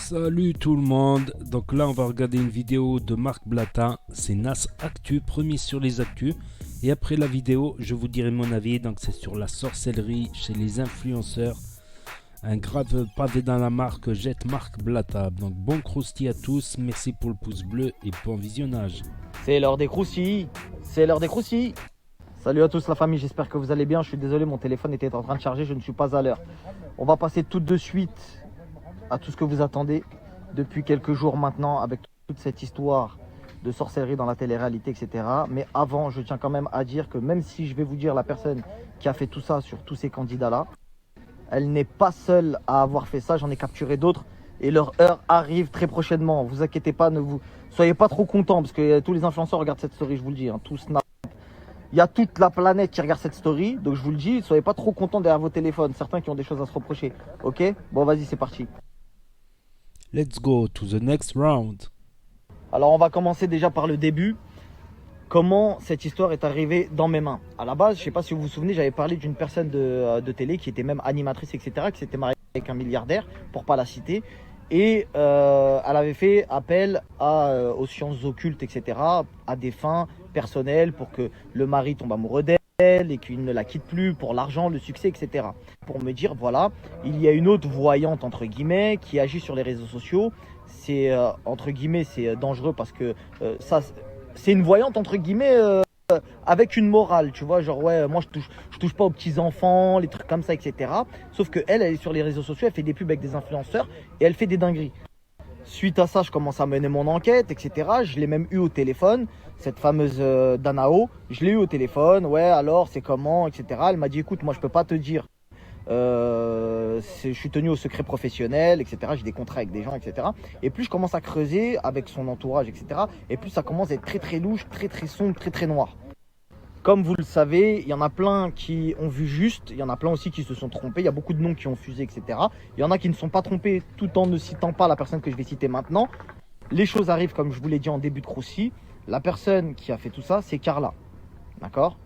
Salut tout le monde, donc là on va regarder une vidéo de Marc Blatta, c'est Nas Actu, premier sur les actus. Et après la vidéo, je vous dirai mon avis, donc c'est sur la sorcellerie chez les influenceurs. Un grave pavé dans la marque jette Marc Blatta. Donc bon croustille à tous, merci pour le pouce bleu et bon visionnage. C'est l'heure des croustilles. C'est l'heure des croustilles. Salut à tous la famille, j'espère que vous allez bien. Je suis désolé, mon téléphone était en train de charger, je ne suis pas à l'heure. On va passer tout de suite à tout ce que vous attendez depuis quelques jours maintenant avec toute cette histoire de sorcellerie dans la télé-réalité, etc. Mais avant, je tiens quand même à dire que même si je vais vous dire la personne qui a fait tout ça sur tous ces candidats-là, elle n'est pas seule à avoir fait ça, j'en ai capturé d'autres et leur heure arrive très prochainement. Vous inquiétez pas, ne vous soyez pas trop contents parce que tous les influenceurs regardent cette story, je vous le dis, hein, tous snap. Il y a toute la planète qui regarde cette story, donc je vous le dis, soyez pas trop contents derrière vos téléphones, certains qui ont des choses à se reprocher. Ok? Bon, vas-y, c'est parti. Let's go to the next round. Alors, on va commencer déjà par le début. Comment cette histoire est arrivée dans mes mains? À la base, je sais pas si vous vous souvenez, j'avais parlé d'une personne de télé qui était même animatrice, etc., qui s'était mariée avec un milliardaire, pour pas la citer. Et elle avait fait appel aux sciences occultes, etc., à des fins personnelles pour que le mari tombe amoureux d'elle et qu'il ne la quitte plus pour l'argent, le succès, etc. Pour me dire, voilà, il y a une autre voyante, entre guillemets, qui agit sur les réseaux sociaux. C'est, entre guillemets, c'est dangereux parce que ça, c'est une voyante, entre guillemets, avec une morale, tu vois, genre ouais, moi je touche pas aux petits enfants, les trucs comme ça, etc. Sauf que elle est sur les réseaux sociaux, elle fait des pubs avec des influenceurs et elle fait des dingueries. Suite à ça, je commence à mener mon enquête, etc. Je l'ai même eu au téléphone, cette fameuse Danao, je l'ai eu au téléphone, ouais, alors c'est comment, etc. Elle m'a dit, écoute, moi je peux pas te dire. Je suis tenu au secret professionnel, etc. J'ai des contrats avec des gens, etc. Et plus je commence à creuser avec son entourage, etc. Et plus ça commence à être très très louche, très très sombre, très très noir. Comme vous le savez, il y en a plein qui ont vu juste, il y en a plein aussi qui se sont trompés, il y a beaucoup de noms qui ont fusé, etc. Il y en a qui ne sont pas trompés tout en ne citant pas la personne que je vais citer maintenant. Les choses arrivent comme je vous l'ai dit en début de croustilles. La personne qui a fait tout ça, c'est Carla. D'accord?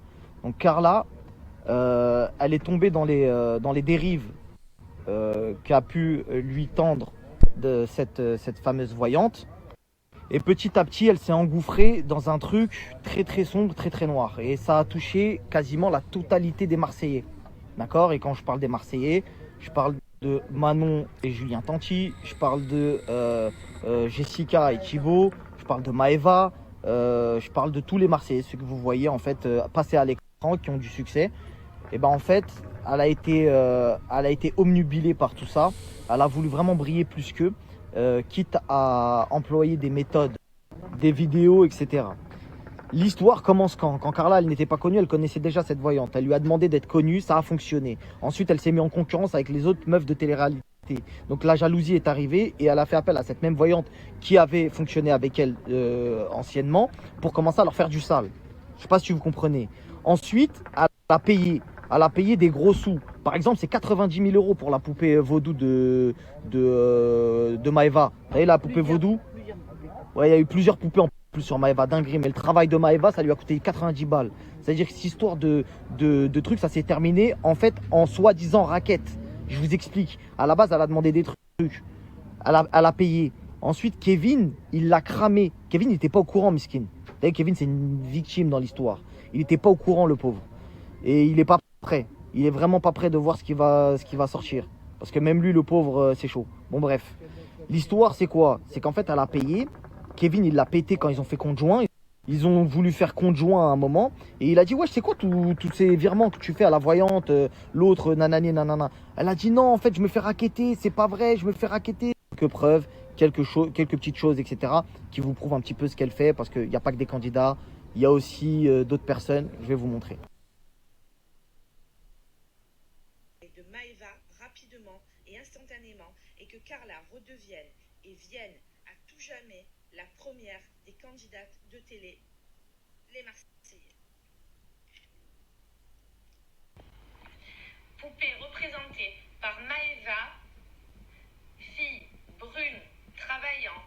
Donc Carla, elle est tombée dans les dérives qu'a pu lui tendre de cette fameuse voyante. Et petit à petit, elle s'est engouffrée dans un truc très très sombre, très très noir. Et ça a touché quasiment la totalité des Marseillais. D'accord? Et quand je parle des Marseillais, je parle de Manon et Julien Tanti, je parle de Jessica et Thibaut, je parle de Maeva, je parle de tous les Marseillais, ceux que vous voyez en fait passer à l'écran, qui ont du succès. Et ben en fait, elle a été omnubilée par tout ça. Elle a voulu vraiment briller plus qu'eux, quitte à employer des méthodes, des vidéos, etc. L'histoire commence quand Carla, elle n'était pas connue, elle connaissait déjà cette voyante. Elle lui a demandé d'être connue, ça a fonctionné. Ensuite, elle s'est mise en concurrence avec les autres meufs de télé-réalité. Donc la jalousie est arrivée et elle a fait appel à cette même voyante qui avait fonctionné avec elle anciennement pour commencer à leur faire du sale. Je ne sais pas si vous comprenez. Ensuite, elle a payé des gros sous. Par exemple, c'est 90 000 euros pour la poupée vaudou de Maeva. Vous savez, la poupée vaudou? Ouais, il y a eu plusieurs poupées en plus sur Maeva, dinguerie. Mais le travail de Maeva, ça lui a coûté 90 balles. C'est-à-dire que cette histoire de trucs, ça s'est terminé en fait en soi-disant raquette. Je vous explique. À la base, elle a demandé des trucs. Elle a payé. Ensuite, Kevin, il l'a cramé. Kevin n'était pas au courant, miskin. Vous savez, Kevin, c'est une victime dans l'histoire. Il n'était pas au courant, le pauvre. Et il n'est pas prêt. Il est vraiment pas prêt de voir ce qui va sortir. Parce que même lui, le pauvre, c'est chaud. Bon, bref. L'histoire, c'est quoi? C'est qu'en fait, elle a payé. Kevin, il l'a pété quand ils ont fait conjoint. Ils ont voulu faire conjoint à un moment. Et il a dit, ouais, c'est quoi tous ces virements que tu fais à la voyante, l'autre, nanani, nanana. Elle a dit, non, en fait, je me fais racketter. C'est pas vrai, je me fais racketter. Quelques preuves, quelques petites choses, etc. qui vous prouvent un petit peu ce qu'elle fait. Parce qu'il n'y a pas que des candidats. Il y a aussi d'autres personnes. Je vais vous montrer. De Maeva rapidement et instantanément et que Carla redevienne et vienne à tout jamais la première des candidates de télé, les Marseillais. Poupée représentée par Maeva, fille brune, travaillant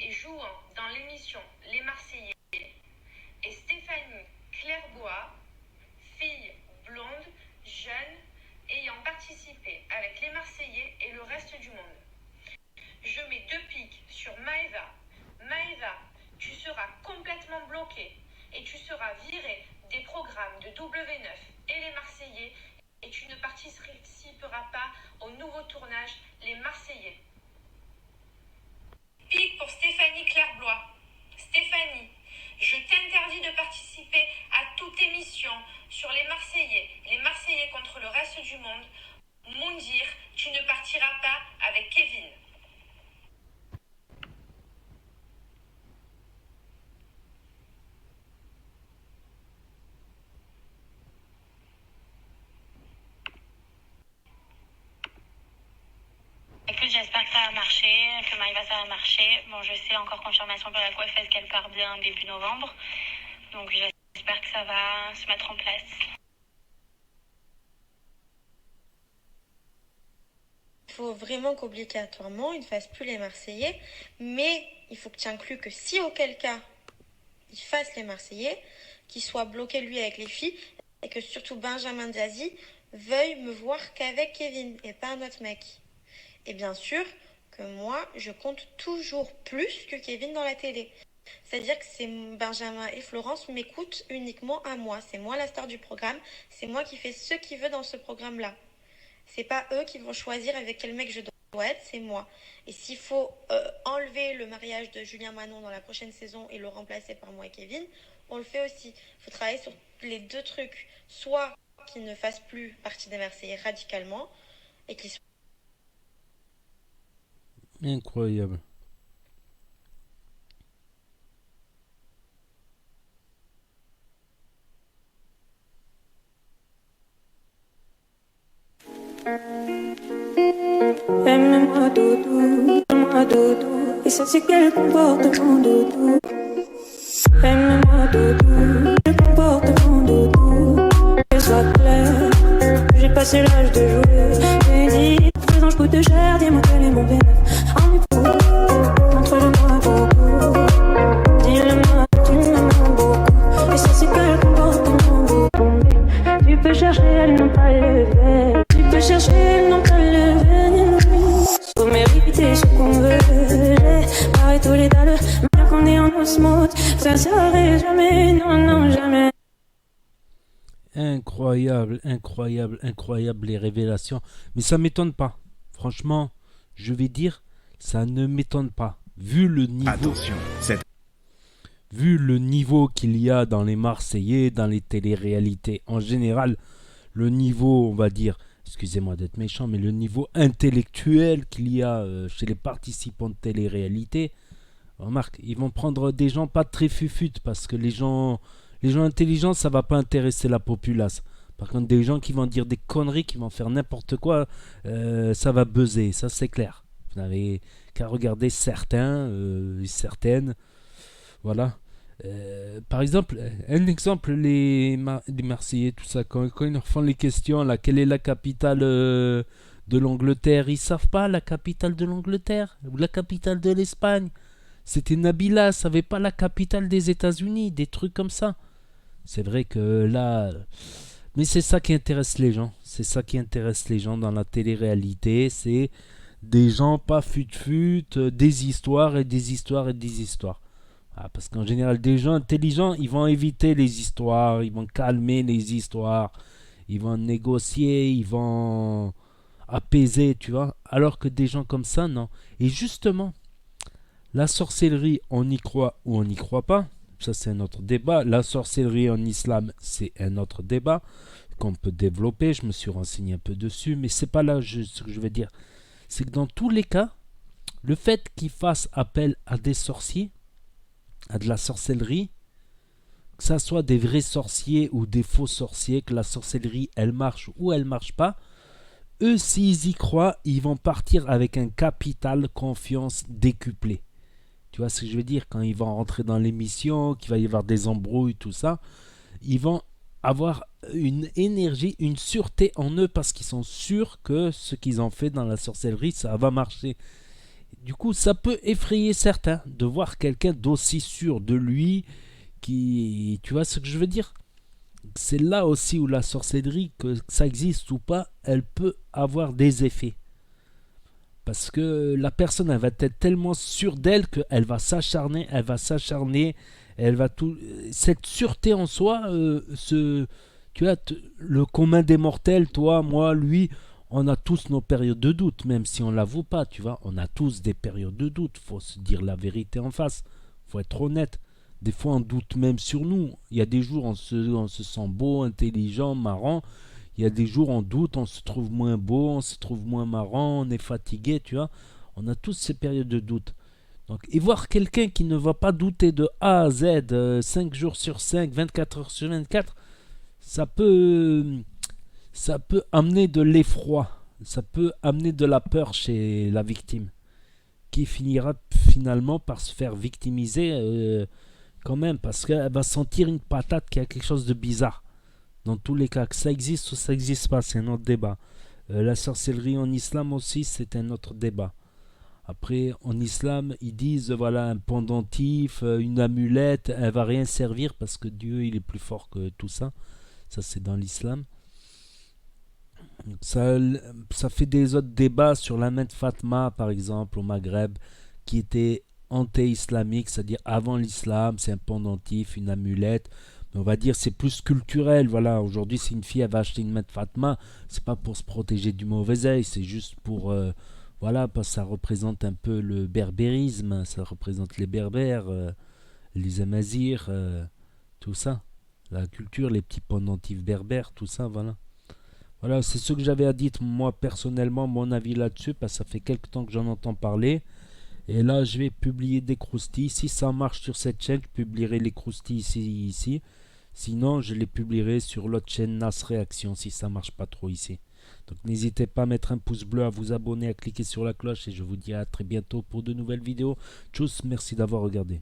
et jouant dans l'émission Les Marseillais, et Stéphanie Clairbois, fille blonde, jeune, ayant participé avec les Marseillais et le reste du monde. Je mets 2 complètement bloqué et tu seras viré des programmes de W9 et les Marseillais et tu ne participeras pas au nouveau tournage Les Marseillais. Pique pour Stéphanie Clairblois. Stéphanie, je t'interdis de participer à toute émission sur les Marseillais contre le reste du monde. Moundir, tu ne partiras pas avec Kevin. Écoute, j'espère que ça va marcher, que Maïva ça va marcher. Bon, je sais encore confirmation par la coiffeuse qu'elle part bien début novembre. Donc j'espère que ça va se mettre en place. Il faut vraiment qu'obligatoirement, il ne fasse plus les Marseillais. Mais il faut que tu inclues que si auquel cas, il fasse les Marseillais, qu'il soit bloqué lui avec les filles, et que surtout Benjamin Diazy veuille me voir qu'avec Kevin et pas un autre mec. Et bien sûr que moi, je compte toujours plus que Kevin dans la télé. C'est-à-dire que c'est Benjamin et Florence m'écoutent uniquement à moi. C'est moi la star du programme. C'est moi qui fais ce qu'ils veulent dans ce programme-là. C'est pas eux qui vont choisir avec quel mec je dois être, c'est moi. Et s'il faut enlever le mariage de Julien Manon dans la prochaine saison et le remplacer par moi et Kevin, on le fait aussi. Il faut travailler sur les deux trucs. Soit qu'ils ne fassent plus partie des Marseillais radicalement et qu'ils soient Incroyable. Aime-moi doudou, aime-moi doudou, et ça c'est quel comportement doudou. Aime-moi doudou, le comportement doudou, que soit clair, j'ai passé l'âge de jouer. J'ai dit, présent je coûte cher, dis-moi quel est mon bénéfice. En époux, montre-le-moi beaucoup, dis-le-moi, tu m'aimes beaucoup, et ça c'est quel comportement doudou. Tu peux chercher, elles n'ont pas le verre. Tu peux chercher, elles n'ont pas le verre. Faut mériter ce qu'on veut. J'ai barré tous les dalles, bien qu'on est en osmose. Ça serait jamais, non, non, jamais. Incroyable, incroyable, incroyable les révélations. Mais ça m'étonne pas. Franchement, je vais dire, ça ne m'étonne pas. Vu le niveau, Attention, vu le niveau qu'il y a dans les Marseillais, dans les téléréalités en général, le niveau, on va dire, excusez-moi d'être méchant, mais le niveau intellectuel qu'il y a chez les participants de télé-réalité, remarque, ils vont prendre des gens pas très fufutes parce que les gens intelligents, ça va pas intéresser la populace. Par contre, des gens qui vont dire des conneries, qui vont faire n'importe quoi, ça va buzzer, ça c'est clair. Vous n'avez qu'à regarder certains, certaines, voilà. Par exemple, un exemple, les Marseillais, tout ça, quand ils leur font les questions, là, quelle est la capitale de l'Angleterre, ils savent pas la capitale de l'Angleterre ou la capitale de l'Espagne. C'était Nabila, elle savait pas la capitale des États-Unis, des trucs comme ça. C'est vrai que là, mais c'est ça qui intéresse les gens. C'est ça qui intéresse les gens dans la télé-réalité, c'est des gens pas fut-fut, des histoires et des histoires et des histoires. Ah, parce qu'en général, des gens intelligents, ils vont éviter les histoires, ils vont calmer les histoires, ils vont négocier, ils vont apaiser, tu vois. Alors que des gens comme ça, non. Et justement, la sorcellerie, on y croit ou on n'y croit pas. Ça, c'est un autre débat. La sorcellerie en islam, c'est un autre débat qu'on peut développer. Je me suis renseigné un peu dessus, mais c'est pas là ce que je veux dire. C'est que dans tous les cas, le fait qu'ils fassent appel à des sorciers, à de la sorcellerie, que ça soit des vrais sorciers ou des faux sorciers, que la sorcellerie elle marche ou elle marche pas, eux s'ils y croient, ils vont partir avec un capital confiance décuplé. Tu vois ce que je veux dire, quand ils vont rentrer dans l'émission, qu'il va y avoir des embrouilles, tout ça, ils vont avoir une énergie, une sûreté en eux parce qu'ils sont sûrs que ce qu'ils ont fait dans la sorcellerie, ça va marcher. Du coup, ça peut effrayer certains de voir quelqu'un d'aussi sûr de lui qui... Tu vois ce que je veux dire? C'est là aussi où la sorcellerie, que ça existe ou pas, elle peut avoir des effets. Parce que la personne, elle va être tellement sûre d'elle qu'elle va s'acharner, Elle va tout. Cette sûreté en soi, tu vois, le commun des mortels, toi, moi, lui, on a tous nos périodes de doute, même si on l'avoue pas, tu vois. On a tous des périodes de doute. Faut se dire la vérité en face. Faut être honnête. Des fois, on doute même sur nous. Il y a des jours, on se sent beau, intelligent, marrant. Il y a des jours, on doute, on se trouve moins beau, on se trouve moins marrant, on est fatigué, tu vois. On a tous ces périodes de doute. Donc, et voir quelqu'un qui ne va pas douter de A à Z, 5 jours sur 5, 24 heures sur 24, ça peut amener de l'effroi. Ça peut amener de la peur chez la victime, qui finira finalement par se faire victimiser quand même, parce qu'elle va sentir une patate qui a quelque chose de bizarre. Dans tous les cas, que ça existe ou ça n'existe pas, c'est un autre débat. La sorcellerie en islam aussi, c'est un autre débat. Après, en islam, ils disent, voilà, un pendentif, une amulette, elle va rien servir parce que Dieu, il est plus fort que tout ça. Ça, c'est dans l'islam. Ça fait des autres débats sur la main de Fatma, par exemple, au Maghreb, qui était anté-islamique, c'est-à-dire avant l'islam, c'est un pendentif, une amulette. Mais on va dire c'est plus culturel. Voilà, aujourd'hui, si une fille elle va acheter une main de Fatma, c'est pas pour se protéger du mauvais œil, c'est juste pour voilà, parce que ça représente un peu le berbérisme, ça représente les berbères, les amazirs, tout ça. La culture, les petits pendentifs berbères, tout ça, voilà. Voilà, c'est ce que j'avais à dire, moi, personnellement, mon avis là-dessus, parce que ça fait quelque temps que j'en entends parler. Et là, je vais publier des croustilles. Si ça marche sur cette chaîne, je publierai les croustilles ici. Sinon, je les publierai sur l'autre chaîne Nas Réaction, si ça marche pas trop ici. Donc n'hésitez pas à mettre un pouce bleu, à vous abonner, à cliquer sur la cloche. Et je vous dis à très bientôt pour de nouvelles vidéos. Tchuss, merci d'avoir regardé.